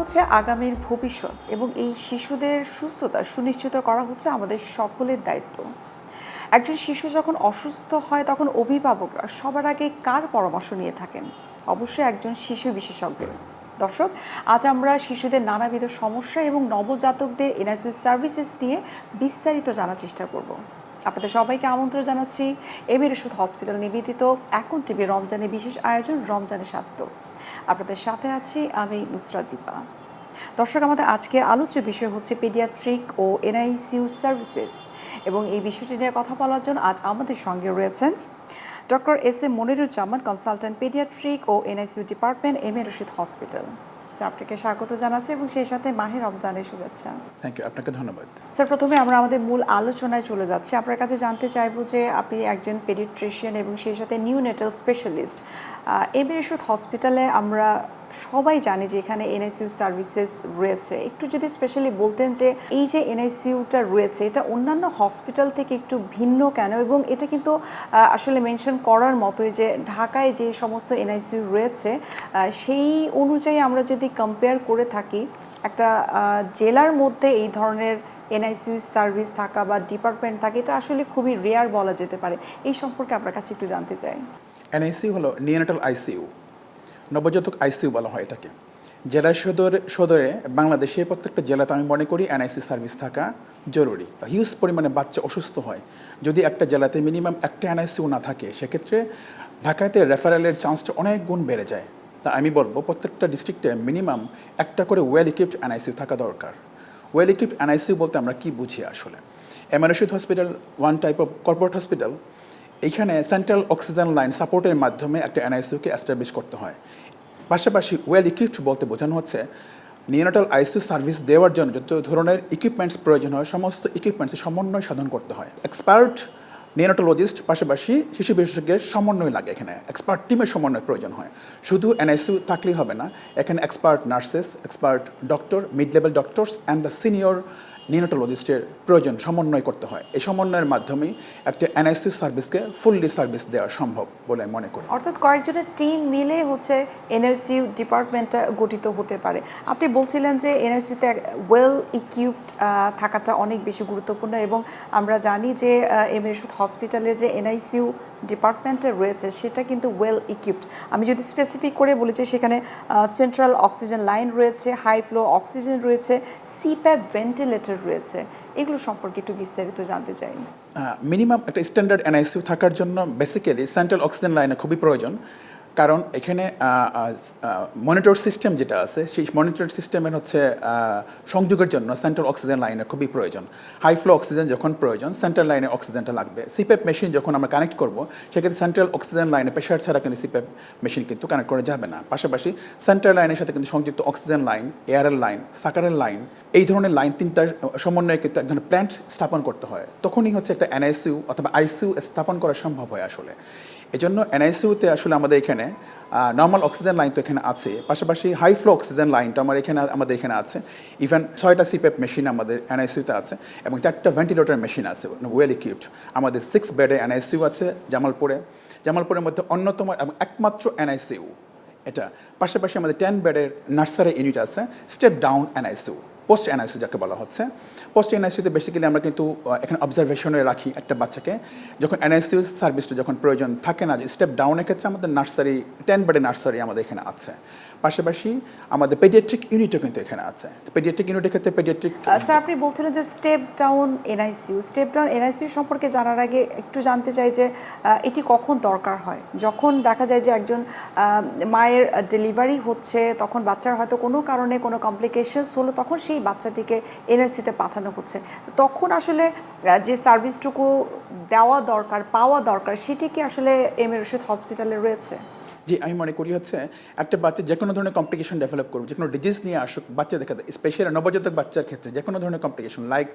হচ্ছে আগামীর ভবিষ্যৎ এবং এই শিশুদের সুস্থতা সুনিশ্চিত করা হচ্ছে আমাদের সকলের দায়িত্ব। একজন শিশু যখন অসুস্থ হয় তখন অভিভাবকরা সবার আগে কার পরামর্শ নিয়ে থাকেন? অবশ্যই একজন শিশু বিশেষজ্ঞের। দর্শক, আজ আমরা শিশুদের নানাবিধ সমস্যা এবং নবজাতকদের এনআইসিইউ সার্ভিসেস নিয়ে বিস্তারিত জানার চেষ্টা করব। আপনাদের সবাইকে আমন্ত্রণ জানাচ্ছি এমএর ওষুধ হসপিটাল নিবেদিত এখন টিভি রমজানের বিশেষ আয়োজন রমজানের স্বাস্থ্য। আপনাদের সাথে আছি আমি নুসরাত দীপা। দর্শক, আমাদের আজকের আলোচ্য বিষয় হচ্ছে পেডিয়াট্রিক ও এনআইসিইউ সার্ভিসেস, এবং এই বিষয়টি নিয়ে কথা বলার জন্য আজ আমাদের সঙ্গে রয়েছেন doctor S M Moniruzzaman, consultant paediatric ও এনআইসিইউ ডিপার্টমেন্ট এমএর ওষুধ হসপিটাল। স্যার, আপনাকে স্বাগত জানাচ্ছি এবং সেই সাথে মাহে রমজানের শুভেচ্ছা। থ্যাংক ইউ, আপনাকে ধন্যবাদ। স্যার, প্রথমে আমরা আমাদের মূল আলোচনায় চলে যাচ্ছি। আপনার কাছে জানতে চাইবো যে আপনি একজন পেডিয়াট্রিশিয়ান এবং সেই সাথে নিউনেটাল স্পেশালিস্ট। এমএর ওষুধ হসপিটালে আমরা সবাই জানি যে এখানে এনআইসিইউ সার্ভিসেস রয়েছে। একটু যদি স্পেশালি বলতেন যে এই যে এনআইসিইউটা রয়েছে এটা অন্যান্য হসপিটাল থেকে একটু ভিন্ন কেন, এবং এটা কিন্তু আসলে মেনশন করার মতোই যে ঢাকায় যে সমস্ত এনআইসিইউ রয়েছে সেই অনুযায়ী আমরা যদি কম্পেয়ার করে থাকি, একটা জেলার মধ্যে এই ধরনের এনআইসিইউ সার্ভিস থাকা বা ডিপার্টমেন্ট থাকে এটা আসলে খুবই রেয়ার বলা যেতে পারে। এই সম্পর্কে আপনার কাছে একটু জানতে চাই। এনআইসিইউ হলো নিওনেটাল আইসিইউ, নবজাতক আইসিইউ বলা হয় এটাকে। জেলার সদরে বাংলাদেশের প্রত্যেকটা জেলাতে আমি মনে করি এনআইসিইউ সার্ভিস থাকা জরুরি। হিউজ পরিমাণে বাচ্চা অসুস্থ হয়, যদি একটা জেলাতে মিনিমাম একটা এনআইসিইউ না থাকে সেক্ষেত্রে ঢাকাতে রেফারেলের চান্সটা অনেক গুণ বেড়ে যায়। তা আমি বলবো প্রত্যেকটা ডিস্ট্রিক্টে মিনিমাম একটা করে ওয়েল ইকুইপড এনআইসিইউ থাকা দরকার। ওয়েল ইকুইপড এনআইসিইউ বলতে আমরা কি বুঝি আসলে? এমএর ওষুধ hospital one type of corporate hospital. এইখানে সেন্ট্রাল অক্সিজেন লাইন সাপোর্টের মাধ্যমে একটা এনআইসিইউকে এস্টাবলিশ করতে হয়। পাশাপাশি ওয়েল ইকুইপড বলতে বোঝানো হচ্ছে নিওনেটাল আইসিইউ সার্ভিস দেওয়ার জন্য যত ধরনের ইকুইপমেন্টস প্রয়োজন হয় সমস্ত ইকুইপমেন্টসের সমন্বয় সাধন করতে হয়। এক্সপার্ট নিওনেটোলজিস্ট পাশাপাশি শিশু বিশেষজ্ঞের সমন্বয় লাগে, এখানে এক্সপার্ট টিমের সমন্বয় প্রয়োজন হয়। শুধু এনআইসিইউ থাকলেই হবে না, এখানে expert nurses, expert doctor, mid level doctors and the senior নিওনেটোলজিস্টের প্রয়োজন সমন্বয় করতে হয়। এই সমন্বয়ের মাধ্যমেই একটা এনআইসিইউ সার্ভিসকে ফুললি সার্ভিস দেওয়া সম্ভব বলে মনে করি। অর্থাৎ কয়েকজনের টিম মিলে হচ্ছে এনআইসিইউ ডিপার্টমেন্টটা গঠিত হতে পারে। আপনি বলছিলেন যে এনআইসিইউতে ওয়েল ইকুইপড থাকাটা অনেক বেশি গুরুত্বপূর্ণ, এবং আমরা জানি যে এমএর ওষুধ হসপিটালের যে এনআইসিইউ ডিপার্টমেন্টে রয়েছে সেটা কিন্তু ওয়েল ইকুইপড। আমি যদি স্পেসিফিক করে বলি যে সেখানে সেন্ট্রাল অক্সিজেন লাইন রয়েছে, হাই ফ্লো অক্সিজেন রয়েছে, সিপ্যাপ ভেন্টিলেটর রয়েছে। এগুলো সম্পর্কে একটু বিস্তারিত জানতে চাই। মিনিমাম একটা স্ট্যান্ডার্ড এনআইসিইউ থাকার জন্য বেসিক্যালি সেন্ট্রাল অক্সিজেন লাইনে খুবই প্রয়োজন, কারণ এখানে মনিটর সিস্টেম যেটা আছে সেই মনিটর সিস্টেমের হচ্ছে সংযোগের জন্য সেন্ট্রাল অক্সিজেন লাইনের খুবই প্রয়োজন। হাই ফ্লো অক্সিজেন যখন প্রয়োজন সেন্ট্রাল লাইনে অক্সিজেনটা লাগবে। সিপ্যাপ মেশিন যখন আমরা কানেক্ট করব সেক্ষেত্রে সেন্ট্রাল অক্সিজেন লাইনে প্রেশার ছাড়া কিন্তু সিপ্যাপ মেশিন কিন্তু কানেক্ট করা যাবে না। পাশাপাশি সেন্ট্রাল লাইনের সাথে কিন্তু সংযুক্ত অক্সিজেন লাইন, এয়ারের লাইন, সাকারের লাইন, এই ধরনের লাইন তিনটার সমন্বয়ে কিন্তু এক ধরনের প্ল্যান্ট স্থাপন করতে হয়। তখনই হচ্ছে একটা এনআইসিইউ অথবা আইসিইউ স্থাপন করা সম্ভব হয় আসলে। এজন্য এনআইসিইউতে আসলে আমাদের এখানে নর্মাল অক্সিজেন লাইন তো এখানে আছে, পাশাপাশি হাই ফ্লো অক্সিজেন লাইনটা আমাদের এখানে আছে। ইভেন 6টা সিপ্যাপ মেশিন আমাদের এনআইসিইউতে আছে এবং 4টা ভেন্টিলেটর মেশিন আছে ওয়েল ইকুইপড। আমাদের 6 বেডের এনআইসিইউ আছে জামালপুরের মধ্যে অন্যতম এবং একমাত্র এনআইসিইউ এটা। পাশাপাশি আমাদের 10 বেডের নার্সারি ইউনিট আছে, step down NICU, post NICU যাকে বলা হচ্ছে। পোস্ট এনআইসিইউতে বেসিক্যালি আমরা কিন্তু এখানে অবজারভেশনে রাখি একটা বাচ্চাকে, যখন এনআইসিইউ সার্ভিসটা যখন প্রয়োজন থাকে না, স্টেপ ডাউনের ক্ষেত্রে আমাদের নার্সারি 10 বেডের নার্সারি আমাদের এখানে আছে। পাশাপাশি আমাদের পেডিয়াট্রিক ইউনিটও কিন্তু এখানে আছে। পেডিয়াট্রিক ইউনিটের ক্ষেত্রে পেডিয়াট্রিক স্যার, আপনি বলছিলেন যে স্টেপ ডাউন এনআইসিইউ সম্পর্কে জানার আগে একটু জানতে চাই যে এটি কখন দরকার হয়? যখন দেখা যায় যে একজন মায়ের ডেলিভারি হচ্ছে, তখন বাচ্চার হয়তো কোনো কারণে কোনো কমপ্লিকেশনস হলো, তখন সেই বাচ্চাটিকে এনআইসিইউতে পাঠানো হচ্ছে, তখন আসলে যে সার্ভিসটুকু দেওয়া দরকার, পাওয়া দরকার, সেটি কি আসলে এমএর ওষুধ হসপিটালে রয়েছে? জি, আমি মনে করি হচ্ছে একটা বাচ্চা যে কোনো ধরনের কমপ্লিকেশন ডেভেলপ করুক, যে কোনো ডিজিজ নিয়ে আসুক, বাচ্চা দেখা যায় স্পেশালি নবজাতক বাচ্চার ক্ষেত্রে যে কোনো ধরনের কমপ্লিকেশন, লাইক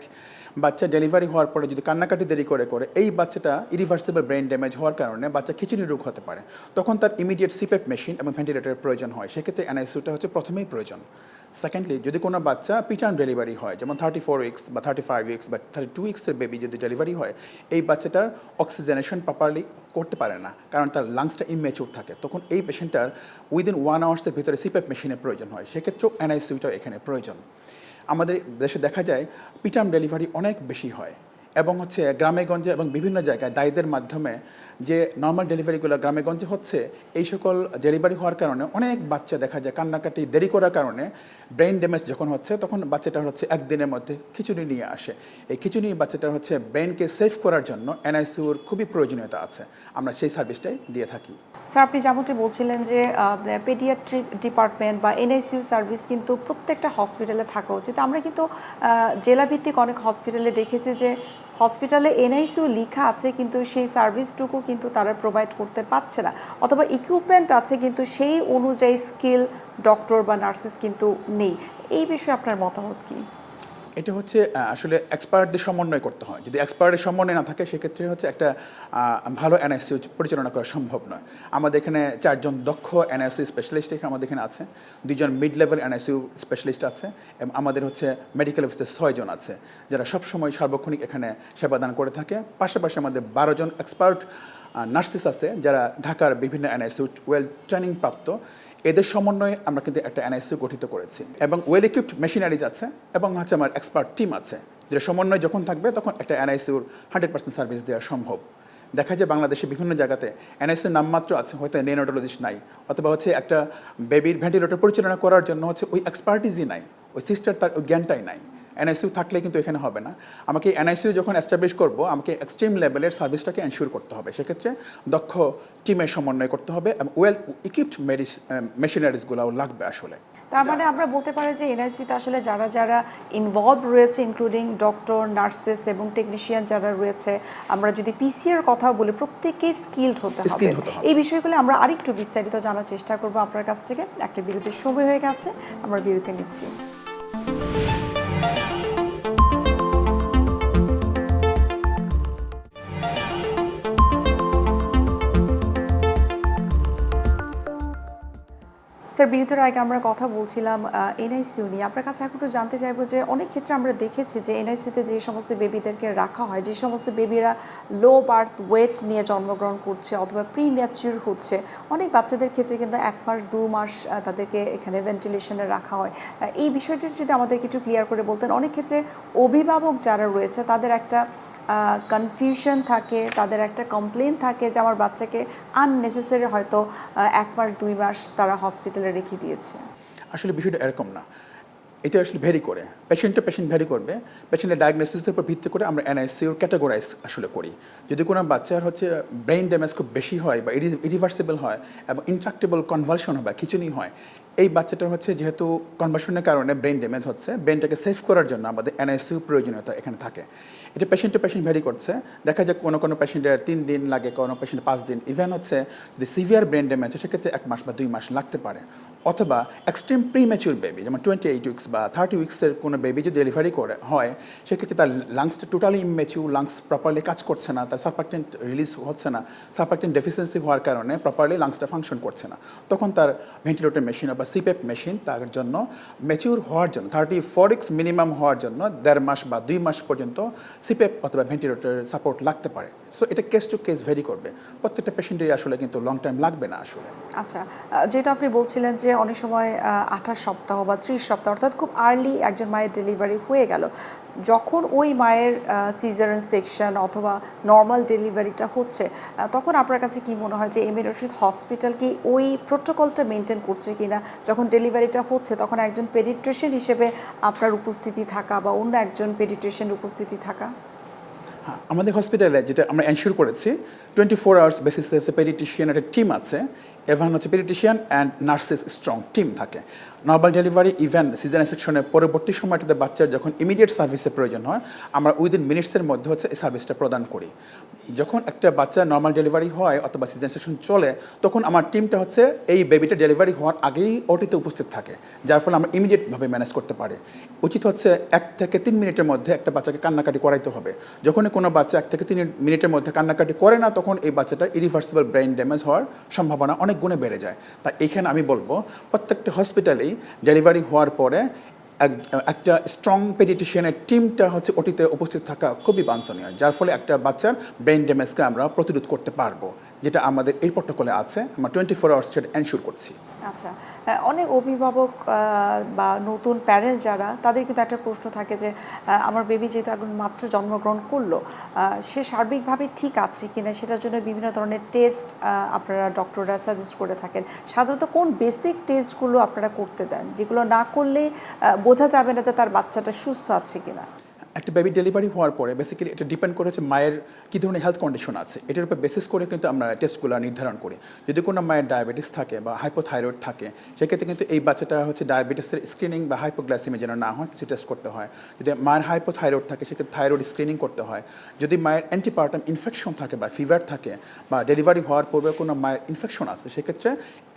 বাচ্চা ডেলিভারি হওয়ার পরে যদি কান্নাকাটি দেরি করে এই বাচ্চাটা ইরিভার্সিবল ব্রেন ড্যামেজ হওয়ার কারণে বাচ্চা খিচুনি রোগ হতে পারে, তখন তার ইমিডিয়েট সিপ্যাপ মেশিন এবং ভেন্টিলেটরের প্রয়োজন হয়। সেক্ষেত্রে এনআইসিইউটা হচ্ছে প্রথমেই প্রয়োজন। সেকেন্ডলি, যদি কোনো বাচ্চা প্রিটার্ম ডেলিভারি হয়, যেমন 34 উইক্স বা 35 উইক্স বা 32 উইক্সের বেবি যদি ডেলিভারি হয়, এই বাচ্চাটার অক্সিজেনেশন প্রপারলি করতে পারে না, কারণ তার লাংসটা ইমেচিউর থাকে, তখন এই পেশেন্টটার উইদিন 1 আওয়ার্সের ভিতরে সিপ্যাপ মেশিনের প্রয়োজন হয়, সেক্ষেত্রেও এনআইসিউটাও এখানে প্রয়োজন। আমাদের দেশে দেখা যায় পিটার্ম ডেলিভারি অনেক বেশি হয় এবং হচ্ছে গ্রামেগঞ্জে এবং বিভিন্ন জায়গায় দায়ীদের মাধ্যমে যে নর্মাল ডেলিভারিগুলো গ্রামেগঞ্জে হচ্ছে, এই সকল ডেলিভারি হওয়ার কারণে অনেক বাচ্চা দেখা যায় কান্নাকাটি দেরি করার কারণে ব্রেন ড্যামেজ যখন হচ্ছে তখন বাচ্চাটার হচ্ছে একদিনের মধ্যে খিচুড়ি নিয়ে আসে। এই খিচুড়ি বাচ্চাটার হচ্ছে ব্রেনকে সেভ করার জন্য এনআইসিউর খুবই প্রয়োজনীয়তা আছে, আমরা সেই সার্ভিসটাই দিয়ে থাকি। স্যার, আপনি যেমনটি বলছিলেন যে পেডিয়াট্রিক ডিপার্টমেন্ট বা এনআইসিইউ সার্ভিস কিন্তু প্রত্যেকটা হসপিটালে থাকা উচিত। আমরা কিন্তু জেলাভিত্তিক অনেক হসপিটালে দেখেছি যে হসপিটালে এনআইসিইউ লেখা আছে কিন্তু সেই সার্ভিসটুকু কিন্তু তারা প্রোভাইড করতে পারছে না, অথবা ইকুইপমেন্ট আছে কিন্তু সেই অনুযায়ী স্কিল ডক্টর বা নার্সেস কিন্তু নেই। এই বিষয়ে আপনার মতামত কী? এটা হচ্ছে আসলে এক্সপার্টদের সমন্বয় করতে হয়। যদি এক্সপার্টের সমন্বয় না থাকে সেক্ষেত্রে হচ্ছে একটা ভালো এনআইসিইউ পরিচালনা করা সম্ভব নয়। আমাদের এখানে 4 জন দক্ষ এনআইসিইউ স্পেশালিস্ট আমাদের এখানে আছে, 2 জন মিড লেভেল এনআইসিইউ স্পেশালিস্ট আছে এবং আমাদের হচ্ছে মেডিকেল অফিসে 6 জন আছে যারা সবসময় সার্বক্ষণিক এখানে সেবাদান করে থাকে। পাশাপাশি আমাদের 12 জন এক্সপার্ট নার্সেস আছে যারা ঢাকার বিভিন্ন এনআইসিইউ ওয়েল ট্রেনিং প্রাপ্ত। এদের সমন্বয়ে আমরা কিন্তু একটা এনআইসিইউ গঠিত করেছি এবং ওয়েল ইকুইপড মেশিনারিজ আছে এবং হচ্ছে আমার এক্সপার্ট টিম আছে, যেটা সমন্বয় যখন থাকবে তখন একটা এনআইসিইউর 100% সার্ভিস দেওয়া সম্ভব। দেখা যায় বাংলাদেশে বিভিন্ন জায়গাতে এনআইসিইউর নামমাত্র আছে, হয়তো নেওনাটোলজিস্ট নাই, অথবা হচ্ছে একটা বেবির ভেন্টিলেটর পরিচালনা করার জন্য হচ্ছে ওই এক্সপার্টিসই নাই, ওই সিস্টার তার ওই জ্ঞানটাই নাই। এনআইসিইউ থাকলে কিন্তু এখানে হবে না। আমাকে এনআইসিইউ যখন এস্টাবলিশ করব আমাকে এক্সট্রিম লেভেলের সার্ভিসটাকে এনশিওর করতে হবে, সেক্ষেত্রে দক্ষ টিমের সমন্বয় করতে হবে এবং ওয়েল ইকুইপড মেশিনারিজগুলোও লাগবে আসলে। তার মানে আমরা বলতে পারি যে এনআইসিইউতে আসলে যারা যারা ইনভলভ রয়েছে ইনক্লুডিং ডক্টর, নার্সেস এবং টেকনিশিয়ান যারা রয়েছে, আমরা যদি পিসিআর কথা বলি প্রত্যেকেই স্কিলড হতে হবে। এই বিষয়গুলো আমরা আরেকটু বিস্তারিত জানার চেষ্টা করব আপনার কাছ থেকে। একটা বিরতির সময় হয়ে গেছে, আমরা বিরতি নিচ্ছি। স্যার, বিরতির আগে আমরা কথা বলছিলাম এনআইসিইউ নিয়ে। আপনার কাছে এখন একটু জানতে চাইবো যে অনেক ক্ষেত্রে আমরা দেখেছি যে এনআইসিইউতে যে সমস্ত বেবিদেরকে রাখা হয়, যে সমস্ত বেবিরা লো বার্থ ওয়েট নিয়ে জন্মগ্রহণ করছে অথবা প্রি ম্যাচিউর হচ্ছে, অনেক বাচ্চাদের ক্ষেত্রে কিন্তু 1 মাস 2 মাস তাদেরকে এখানে ভেন্টিলেশনে রাখা হয়। এই বিষয়টি যদি আমাদেরকে একটু ক্লিয়ার করে বলতেন। অনেক ক্ষেত্রে অভিভাবক যারা রয়েছে তাদের একটা কনফিউশন থাকে, তাদের একটা কমপ্লেন থাকে যে আমার বাচ্চাকে আননেসেসারি হয়তো 1 মাস 2 মাস তারা হসপিটালে রেখে দিয়েছে। আসলে বিষয়টা এরকম না, এটা আসলে ভ্যারি করে, পেশেন্ট টু পেশেন্ট ভ্যারি করবে। পেশেন্টের ডায়াগনোসিসের উপর ভিত্তি করে আমরা এনআইসিইউর ক্যাটাগরাইজ আসলে করি। যদি কোনো বাচ্চার হচ্ছে ব্রেইন ড্যামেজ খুব বেশি হয় বা ইরিভার্সিবল হয় এবং ইনট্রাক্টেবল কনভালশন হয় বা খিচুনি হয়, এই বাচ্চাটার হচ্ছে যেহেতু কনভার্সনের কারণে ব্রেন ড্যামেজ হচ্ছে, ব্রেনটাকে সেভ করার জন্য আমাদের এনআইসিইউ প্রয়োজনীয়তা এখানে থাকে। এটা পেশেন্ট টু পেশেন্ট ভ্যারি করছে। দেখা যায় কোনো পেশেন্টের 3 দিন লাগে, কোনো পেশেন্টের 5 দিন, ইভেন হচ্ছে যদি সিভিয়ার ব্রেন ড্যামেজ হয় সেক্ষেত্রে 1 মাস বা 2 মাস লাগতে পারে। অথবা এক্সট্রিম প্রিম্যাচিউর বেবি যেমন 28 উইকস বা 30 উইকসের কোনো বেবি যদি ডেলিভারি করে হয়, সেক্ষেত্রে তার লাংসটা টোটালি ইম্যাচিউর, লাংস প্রপারলি কাজ করছে না, তার সারফ্যাক্টেন্ট রিলিজ হচ্ছে না, সারফ্যাক্টেন্ট ডেফিসিয়েন্সি হওয়ার কারণে প্রপারলি লাংসটা ফাংশন করছে না, তখন তার ভেন্টিলেটর মেশিন বা সিপ্যাপ মেশিন তার জন্য ম্যাচিউর হওয়ার জন্য 34 উইকস মিনিমাম হওয়ার জন্য 1.5 মাস বা 2 মাস পর্যন্ত সিপ্যাপ অথবা ভেন্টিলেটর সাপোর্ট লাগতে পারে। সো এটা কেস টু কেস ভেরি করবে, প্রত্যেকটা পেশেন্টেরই আসলে কিন্তু লং টাইম লাগবে না আসলে। আচ্ছা, যেহেতু আপনি বলছিলেন যে অনেক সময় 28 সপ্তাহ বা 30 সপ্তাহ অর্থাৎ খুব আর্লি একজন মায়ের ডেলিভারি হয়ে গেল, যখন ওই মায়ের সিজারিয়ান সেকশন অথবা নর্মাল ডেলিভারিটা হচ্ছে, তখন আপনার কাছে কি মনে হয় যে এমএ রশিদ হসপিটাল কি ওই প্রোটোকলটা মেনটেন করছে কিনা? যখন ডেলিভারিটা হচ্ছে তখন একজন পেডিট্রিশিয়ান হিসেবে আপনার উপস্থিতি থাকা বা অন্য একজন পেডিট্রিশিয়ানের উপস্থিতি থাকা? হ্যাঁ, আমাদের হসপিটালে যেটা আমরা এনশিওর করেছি 24 আওয়ার্স বেসিসে পেডিট্রিশিয়ান একটা টিম আছে, এবং হচ্ছে paediatrician and nurses strong team থাকে। নর্মাল ডেলিভারি ইভেন সিজারিয়ান সেকশনের পরবর্তী সময়টাতে বাচ্চার যখন ইমিডিয়েট সার্ভিসের প্রয়োজন হয়, আমরা উইদিন মিনিটসের মধ্যে হচ্ছে এই সার্ভিসটা প্রদান করি। যখন একটা বাচ্চা নর্মাল ডেলিভারি হয় অথবা সিজারিয়ান সেকশন চলে, তখন আমার টিমটা হচ্ছে এই বেবিটা ডেলিভারি হওয়ার আগেই ওটিতে উপস্থিত থাকে, যার ফলে আমরা ইমিডিয়েটভাবে ম্যানেজ করতে পারি। উচিত হচ্ছে 1 থেকে 3 মিনিটের মধ্যে একটা বাচ্চাকে কান্নাকাটি করাইতে হবে। যখনই কোনো বাচ্চা 1 থেকে 3 মিনিটের মধ্যে কান্নাকাটি করে না, তখন এই বাচ্চাটার ইরিভার্সিবল ব্রেইন ড্যামেজ হওয়ার সম্ভাবনা অনেক গুণে বেড়ে যায়। তাই এখানে আমি বলবো প্রত্যেকটা হসপিটালেই ডেলিভারি হওয়ার পরে একটা স্ট্রং পেডিট্রিশিয়ানের টিমটা হচ্ছে ওটিতে উপস্থিত থাকা খুবই বাঞ্ছনীয়, যার ফলে একটা বাচ্চার ব্রেইন ড্যামেজকে আমরা প্রতিরোধ করতে পারবো। যেটা আমাদের এই প্রটোকলে আছে, আমরা 24 আওয়ার্স সেটা এনশিওর করছি। আচ্ছা, অনেক অভিভাবক বা নতুন প্যারেন্টস যারা, তাদের কিন্তু একটা প্রশ্ন থাকে যে আমার বেবি যেহেতু এখন মাত্র জন্মগ্রহণ করলো, সে সার্বিকভাবে ঠিক আছে কিনা, সেটার জন্য বিভিন্ন ধরনের টেস্ট আপনারা ডক্টররা সাজেস্ট করে থাকেন। সাধারণত কোন বেসিক টেস্টগুলো আপনারা করতে দেন, যেগুলো না করলে বোঝা যাবে না যে তার বাচ্চাটা সুস্থ আছে কিনা? একটা বেবি ডেলিভারি হওয়ার পরে বেসিক্যালি এটা ডিপেন্ড করেছে মায়ের কী ধরনের হেলথ কন্ডিশন আছে, এটার উপর বেসিস করে কিন্তু আমরা টেস্টগুলো নির্ধারণ করি। যদি কোনো মায়ের ডায়াবেটিস থাকে বা হাইপোথাইরয়েড থাকে, সেক্ষেত্রে কিন্তু এই বাচ্চাটা হচ্ছে ডায়াবেটিসের স্ক্রিনিং বা হাইপোগ্লাইসেমিয়া যেন না হয়, কিছু টেস্ট করতে হয়। যদি মায়ের হাইপোথাইরয়েড থাকে, সেক্ষেত্রে থাইরয়েড স্ক্রিনিং করতে হয়। যদি মায়ের অ্যান্টিপার্টাম ইনফেকশন থাকে বা ফিভার থাকে, বা ডেলিভারি হওয়ার পূর্বে কোনো মায়ের ইনফেকশন আছে, সেক্ষেত্রে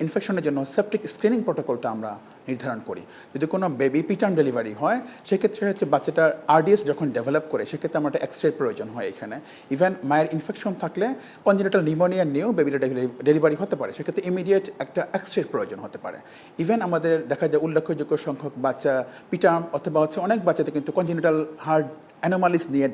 ইনফেকশনের জন্য সেপটিক স্ক্রিনিং প্রোটোকলটা আমরা নির্ধারণ করি। যদি কোনো বেবি প্রিটার্ম ডেলিভারি হয়, সেক্ষেত্রে হচ্ছে বাচ্চাটার আরডিএস যখন ডেভেলপ করে, সেক্ষেত্রে আমার একটা এক্সরের প্রয়োজন হয় এখানে। ইভেন মায়ের ইনফেকশন থাকলে কনজেনিটাল নিউমোনিয়া নিয়েও বেবিটা ডেলিভারি হতে পারে, সেক্ষেত্রে ইমিডিয়েট একটা এক্সরের প্রয়োজন হতে পারে। ইভেন আমাদের দেখা যায় উল্লেখযোগ্য সংখ্যক বাচ্চা প্রিটার্ম অথবা হচ্ছে অনেক বাচ্চাতে কিন্তু কনজেনিটাল হার্ট অ্যানোমালিস নিয়ে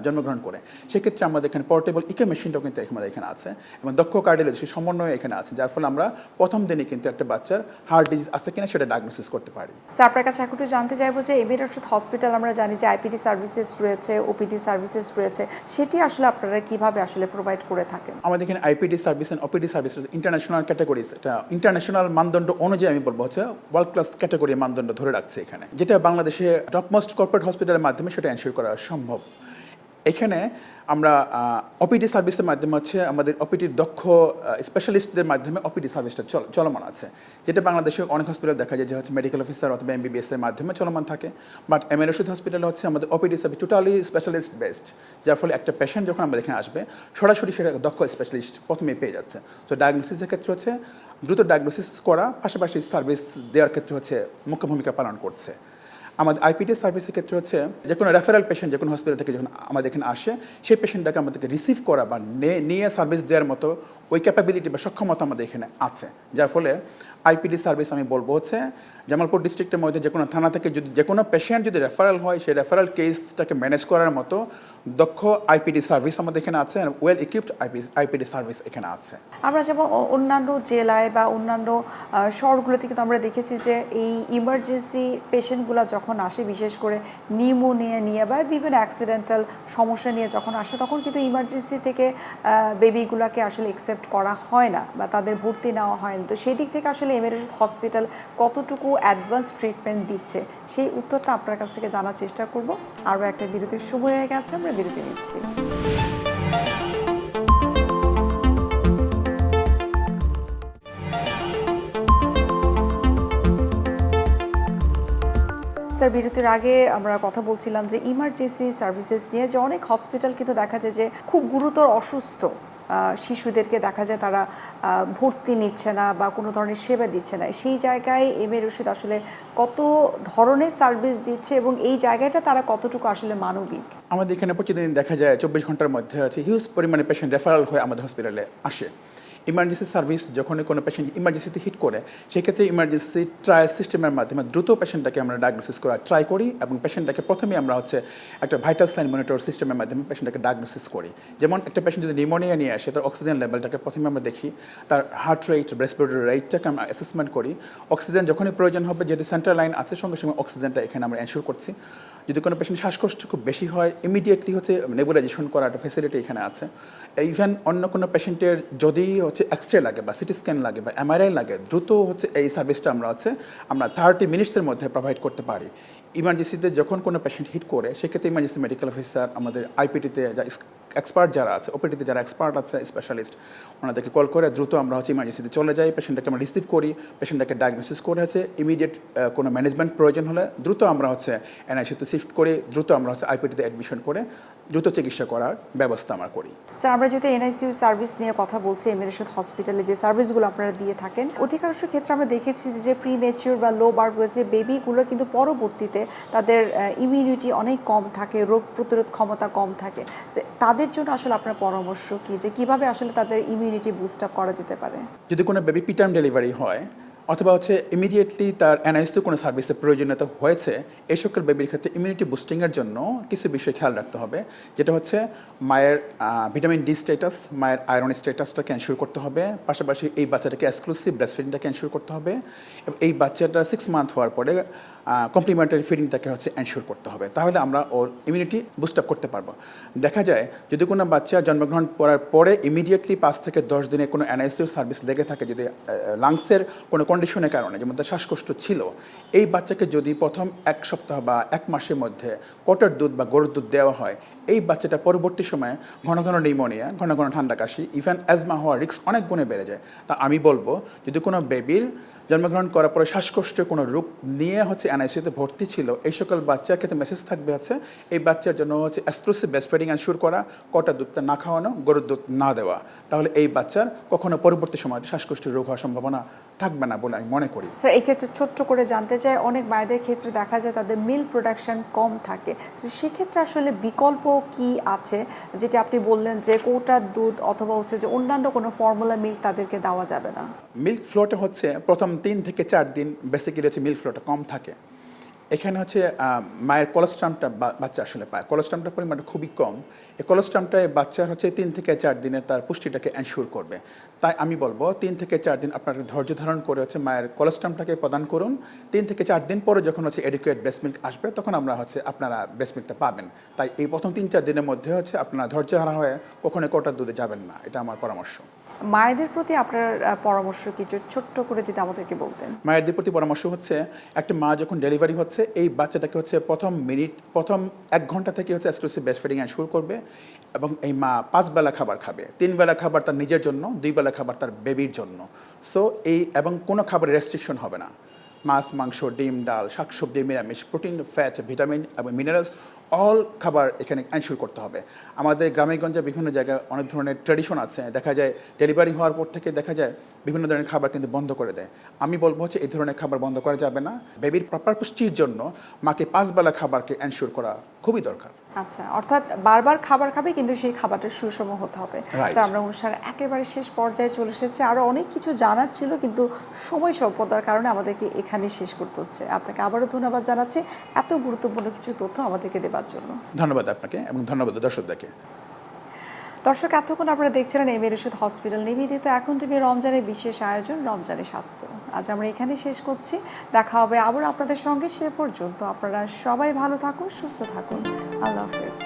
জন্মগ্রহণ করে, সেক্ষেত্রে আমাদের এখানে পোর্টেবল ইকো মেশিনটাও কিন্তু আমাদের এখানে আছে, এবং দক্ষ কার্ডিওলজিস্ট সমন্বয় এখানে আছে, যার ফলে আমরা প্রথম দিনে কিন্তু একটা বাচ্চার হার্ট ডিজিজ আছে কিনা সেটা ডায়াগনোসিস করতে পারি। স্যার, আপনার কাছে এখন একটু জানতে চাইবো যে এমএ রশিদ হসপিটাল, আমরা জানি যে আইপিডি সার্ভিসেস রয়েছে, ওপিডি সার্ভিসেস রয়েছে, সেটি আসলে আপনারা কিভাবে আসলে প্রোভাইড করে থাকেন? আমাদের এখানে IPD service and OPD service international categories, এটা ইন্টারন্যাশনাল মানদণ্ড অনুযায়ী আমি বলবো হচ্ছে ওয়ার্ল্ড ক্লাস ক্যাটাগরি মানদণ্ড ধরে রাখছে এখানে, যেটা বাংলাদেশে টপমোস্ট কর্পোরেট হসপিটালের মাধ্যমে সেটা এনশিওর করা সম্ভব। এখানে আমরা ওপিডি সার্ভিসের মাধ্যমে হচ্ছে আমাদের ওপিডির দক্ষ স্পেশালিস্টদের মাধ্যমে ওপিডি সার্ভিসটা চলমান আছে, যেটা বাংলাদেশে অনেক হসপিটাল দেখা যায় যে হচ্ছে মেডিকেল অফিসার অথবা এমবিবিএস এর মাধ্যমে চলমান থাকে। বাট এমএ রশিদ হসপিটালে হচ্ছে আমাদের OPD service totally specialist based, যার ফলে একটা পেশেন্ট যখন আমাদের এখানে আসবে, সরাসরি সেটা দক্ষ স্পেশালিস্ট প্রথমেই পেয়ে যাচ্ছে। তো ডায়াগনোসিসের ক্ষেত্রে হচ্ছে দ্রুত ডায়াগনোসিস করা, পাশাপাশি সার্ভিস দেওয়ার ক্ষেত্রে হচ্ছে মুখ্য ভূমিকা পালন করছে। আমাদের আইপিডি সার্ভিসের ক্ষেত্রে হচ্ছে যে কোনো রেফারেল পেশেন্ট যে কোনো হসপিটাল থেকে যখন আমাদের এখানে আসে, সেই পেশেন্টটাকে আমাদেরকে রিসিভ করা বা নিয়ে সার্ভিস দেওয়ার মতো ওই ক্যাপাবিলিটি বা সক্ষমতা আমাদের এখানে আছে, যার ফলে আইপিডি সার্ভিস আমি বলবো হচ্ছে জামালপুর ডিস্ট্রিক্টের মধ্যে যে কোনো থানা থেকে যদি যে কোনো পেশেন্ট যদি রেফারেল হয়, সেই রেফারেল কেসটাকে ম্যানেজ করার মতো দক্ষ আইপিডি সার্ভিস আমাদের এখানে আছে, ওয়েল ইকুইপড আইপিডি সার্ভিস এখানে আছে। আমরা যেমন অন্যান্য জেলায় বা অন্যান্য শহরগুলোতে কিন্তু আমরা দেখেছি যে এই ইমার্জেন্সি পেশেন্টগুলো যখন আসে, বিশেষ করে নিউমোনিয়া নিয়ে বা বিভিন্ন অ্যাক্সিডেন্টাল সমস্যা নিয়ে যখন আসে, তখন কিন্তু ইমার্জেন্সি থেকে বেবিগুলোকে আসলে অ্যাকসেপ্ট করা হয় না বা তাদের ভর্তি নেওয়া হয় না। তো সেই দিক থেকে আসলে এমএ রশিদ হসপিটাল কতটুকু অ্যাডভান্স ট্রিটমেন্ট দিচ্ছে, সেই উত্তরটা আপনার কাছ থেকে জানার চেষ্টা করব। আরও একটা বিরতির সময় হয়ে গেছে, আমরা বিরতি নিচ্ছি। স্যার, বিরতির আগে আমরা কথা বলছিলাম যে ইমার্জেন্সি সার্ভিসেস নিয়ে, যে অনেক হসপিটাল কিন্তু দেখা যায় যে খুব গুরুতর অসুস্থ শিশুদেরকে দেখা যায় তারা ভর্তি নিচ্ছে না বা কোনো ধরনের সেবা দিচ্ছে না। সেই জায়গায় এমএ রশিদ আসলে কত ধরনের সার্ভিস দিচ্ছে এবং এই জায়গাটা তারা কতটুকু আসলে মানবিক? আমাদের এখানে প্রতিদিন দেখা যায় 24 ঘন্টার মধ্যে আছে হিউজ পরিমাণে পেশেন্ট রেফারেল হয়ে আমাদের হসপিটালে আসে। ইমার্জেন্সি সার্ভিস যখন কোনো পেশেন্ট ইমার্জেন্সিতে হিট করে, সেক্ষেত্রে ইমার্জেন্সি ট্রায়াল সিস্টেমের মাধ্যমে দ্রুত পেশেন্টটাকে আমরা ডায়াগনোসিস করার ট্রাই করি, এবং পেশেন্টটাকে প্রথমে আমরা হচ্ছে একটা ভাইটাল সাইন মনিটর সিস্টেমের মাধ্যমে পেশেন্টটাকে ডায়াগনোসিস করি। যেমন একটা পেশেন্ট যদি নিউমোনিয়া নিয়ে আসে, তার অক্সিজেন লেভেলটাকে প্রথমে আমরা দেখি, তার হার্ট রেট, রেসপিরেটরি রেটটাকে আমরা অ্যাসেসমেন্ট করি। অক্সিজেন যখনই প্রয়োজন হবে, যেহেতু সেন্ট্রাল লাইন আছে, সঙ্গে সঙ্গে অক্সিজেনটা এখানে আমরা এনশিওর করছি। যদি কোনো পেশেন্ট শ্বাসকষ্ট খুব বেশি হয়, ইমিডিয়েটলি হচ্ছে নেবুলাইজেশন করার একটা ফ্যাসিলিটি এখানে আছে। ইভেন অন্য কোনো পেশেন্টের যদি হচ্ছে এক্সরে লাগে বা সিটি স্ক্যান লাগে বা এমআরআই লাগে, দ্রুত হচ্ছে এই সার্ভিসটা আমরা 30 মিনিটসের মধ্যে প্রোভাইড করতে পারি। ইমার্জেন্সিতে যখন কোনো পেশেন্ট হিট করে, সেক্ষেত্রে ইমার্জেন্সি মেডিকেল অফিসার, আমাদের আইপিটিতে যা এক্সপার্ট যারা আছে, ওপিটিতে যারা এক্সপার্ট আছে, স্পেশালিস্ট, ওনাদেরকে কল করে দ্রুত আমরা ইমার্জেন্সিতে চলে যাই, পেশেন্টটাকে আমরা রিসিভ করি, পেশেন্টটাকে ডায়াগনোসিস করে ইমিডিয়েট কোনো ম্যানেজমেন্ট প্রয়োজন হলে দ্রুত আমরা এনআইসিউতে শিফট করে দ্রুত আমরা আইপিটিতে অ্যাডমিশন করে দ্রুত চিকিৎসা করার ব্যবস্থা আমরা করি। স্যার, আমরা যদি এনআইসিইউ সার্ভিস নিয়ে কথা বলছি, এমএ রশিদ হসপিটালে যে সার্ভিসগুলো আপনারা দিয়ে থাকেন, অধিকাংশ ক্ষেত্রে আমরা দেখেছি যে প্রিমেচিউর বা লো বার্থ ওয়েট যে বেবিগুলো কিন্তু পরবর্তীতে তাদের ইমিউনিটি অনেক কম থাকে, রোগ প্রতিরোধ ক্ষমতা কম থাকে। তাদের জন্য আসলে আপনার পরামর্শ কি, যে কিভাবে আসলে তাদের ইমিউনিটি বুস্ট আপ করা যেতে পারে? যদি কোনো বেবি প্রিটার্ম ডেলিভারি হয়, অথবা হচ্ছে ইমিডিয়েটলি তার এনআইসিউ কোনো সার্ভিসের প্রয়োজনীয়তা হয়েছে, এই সকল বেবির ক্ষেত্রে ইমিউনিটি বুস্টিংয়ের জন্য কিছু বিষয় খেয়াল রাখতে হবে, যেটা হচ্ছে মায়ের ভিটামিন ডি স্ট্যাটাস, মায়ের আয়রন স্ট্যাটাসটাকে এনশিওর করতে হবে, পাশাপাশি এই বাচ্চাটাকে এক্সক্লুসিভ ব্রেস্ট ফিডিংটাকে এনশিওর করতে হবে, এবং এই বাচ্চাটা 6 মান্থ হওয়ার পরে কমপ্লিমেন্টারি ফিডিংটাকে হচ্ছে এনশিওর করতে হবে। তাহলে আমরা ওর ইমিউনিটি বুস্ট আপ করতে পারবো। দেখা যায় যদি কোনো বাচ্চা জন্মগ্রহণ করার পরে ইমিডিয়েটলি 5 থেকে 10 দিনে কোনো এনআইসিউ সার্ভিস লেগে থাকে, যদি লাংসের কোনো কন্ডিশনের কারণে, যেমন তার শ্বাসকষ্ট ছিল, এই বাচ্চাকে যদি প্রথম 1 সপ্তাহ বা 1 মাসের মধ্যে কটার দুধ বা গরুর দুধ দেওয়া হয়, এই বাচ্চাটা পরবর্তী সময়ে ঘন ঘন নিউমোনিয়া, ঘন ঘন ঠান্ডা কাশি, ইভেন অ্যাজমা হওয়ার রিস্ক অনেক গুণে বেড়ে যায়। তা আমি বলবো যদি কোনো বেবির জন্মগ্রহণ করার পরে শ্বাসকষ্টের কোনো রোগ নিয়ে হচ্ছে এনআইসিউতে ভর্তি ছিল, এই সকল বাচ্চার ক্ষেত্রে মেসেজ থাকবে হচ্ছে এই বাচ্চার জন্য হচ্ছে এক্সক্লুসিভ ব্রেস্ট ফিডিং এনশিওর করা, কটা দুধটা না খাওয়ানো, গরুর দুধ না দেওয়া। তাহলে এই বাচ্চার কখনো পরবর্তী সময়ে শ্বাসকষ্টের রোগ হওয়ার সম্ভাবনা থাকবে না বলে আমি মনে করি। স্যার, এই ক্ষেত্রে ছোট্ট করে জানতে চাই, অনেক মায়েদের ক্ষেত্রে দেখা যায় তাদের মিল্ক প্রোডাকশন কম থাকে, তো সেক্ষেত্রে আসলে বিকল্প কি আছে? যেটা আপনি বললেন যে কৌটার দুধ অথবা হচ্ছে যে অন্যান্য কোনো ফর্মুলা মিল্ক তাদেরকে দেওয়া যাবে না। মিল্ক ফ্লোটা হচ্ছে প্রথম 3 থেকে 4 দিন বেসিক্যালি হচ্ছে মিল্ক ফ্লোটা কম থাকে। এখানে হচ্ছে মায়ের কোলেস্ট্রামটা বাচ্চা আসলে পায়, কোলেস্ট্রামটার পরিমাণটা খুবই কম। এই কোলেস্ট্রামটায় বাচ্চার হচ্ছে 3 থেকে 4 দিনে তার পুষ্টিটাকে এনশিওর করবে। তাই আমি বলবো 3 থেকে 4 দিন আপনারা ধৈর্য ধারণ করে হচ্ছে মায়ের কোলেস্ট্রামটাকে প্রদান করুন। 3 থেকে 4 দিন পরে যখন হচ্ছে এডিকুয়েট ব্রেস্ট মিল্ক আসবে, তখন আমরা হচ্ছে আপনারা ব্রেস্ট মিল্কটা পাবেন। তাই এই প্রথম 3-4 দিনের মধ্যে হচ্ছে আপনারা ধৈর্য হারা হয়ে কখনো কোটার দুধে যাবেন না, এটা আমার পরামর্শ। মায়েদের প্রতি আপনার পরামর্শ কিছু ছোট্ট করে যদি আমাদেরকে বলতেন। মায়েদের প্রতি পরামর্শ হচ্ছে একটা মা যখন ডেলিভারি হচ্ছে, এই বাচ্চাটাকে হচ্ছে প্রথম 1 ঘন্টা থেকে হচ্ছে এক্সক্লুসিভ ব্রেস্ট ফিডিং শুরু করবে, এবং এই মা 5 বেলা খাবার খাবে। 3 বেলা খাবার তার নিজের জন্য, 2 বেলা খাবার তার বেবির জন্য। সো এবং কোনো খাবারের রেস্ট্রিকশন হবে না। মাছ, মাংস, ডিম, ডাল, শাকসবজি, নিরামিষ, প্রোটিন, ফ্যাট, ভিটামিন এবং মিনারেলস অল খাবার এখানে এনশিওর করতে হবে। আমাদের গ্রামেগঞ্জে বিভিন্ন জায়গায় অনেক ধরনের ট্র্যাডিশন আছে, দেখা যায় ডেলিভারি হওয়ার পর থেকে দেখা যায় বিভিন্ন ধরনের খাবার কিন্তু বন্ধ করে দেয়। আমি বলবো হচ্ছে এই ধরনের খাবার বন্ধ করা যাবে না। বেবির প্রপার পুষ্টির জন্য মাকে 5 বেলা খাবারকে এনশিওর করা খুবই দরকার। আচ্ছা, অর্থাৎ বারবার খাবার খাবে কিন্তু সেই খাবারটা সুষম হতে হবে। Right. স্যার, আমরা অনুষ্ঠানের একেবারে শেষ পর্যায়ে চলে এসেছি। আরও অনেক কিছু জানার ছিল কিন্তু সময় স্বল্পতার কারণে আমাদেরকে এখানেই শেষ করতে হচ্ছে। আপনাকে আবারও ধন্যবাদ জানাচ্ছি এত গুরুত্বপূর্ণ কিছু তথ্য আমাদেরকে দেওয়ার জন্য। ধন্যবাদ আপনাকে এবং ধন্যবাদ দর্শকদেরকে। দর্শক, এতক্ষণ আপনারা দেখছিলেন এম এ রশিদ হসপিটাল নিবেদিত এখন টিভি রমজানের বিশেষ আয়োজন রমজানের স্বাস্থ্য। আজ আমরা এখানে শেষ করছি, দেখা হবে আবার আপনাদের সঙ্গে। সে পর্যন্ত আপনারা সবাই ভালো থাকুন, সুস্থ থাকুন। আল্লাহ হাফেজ।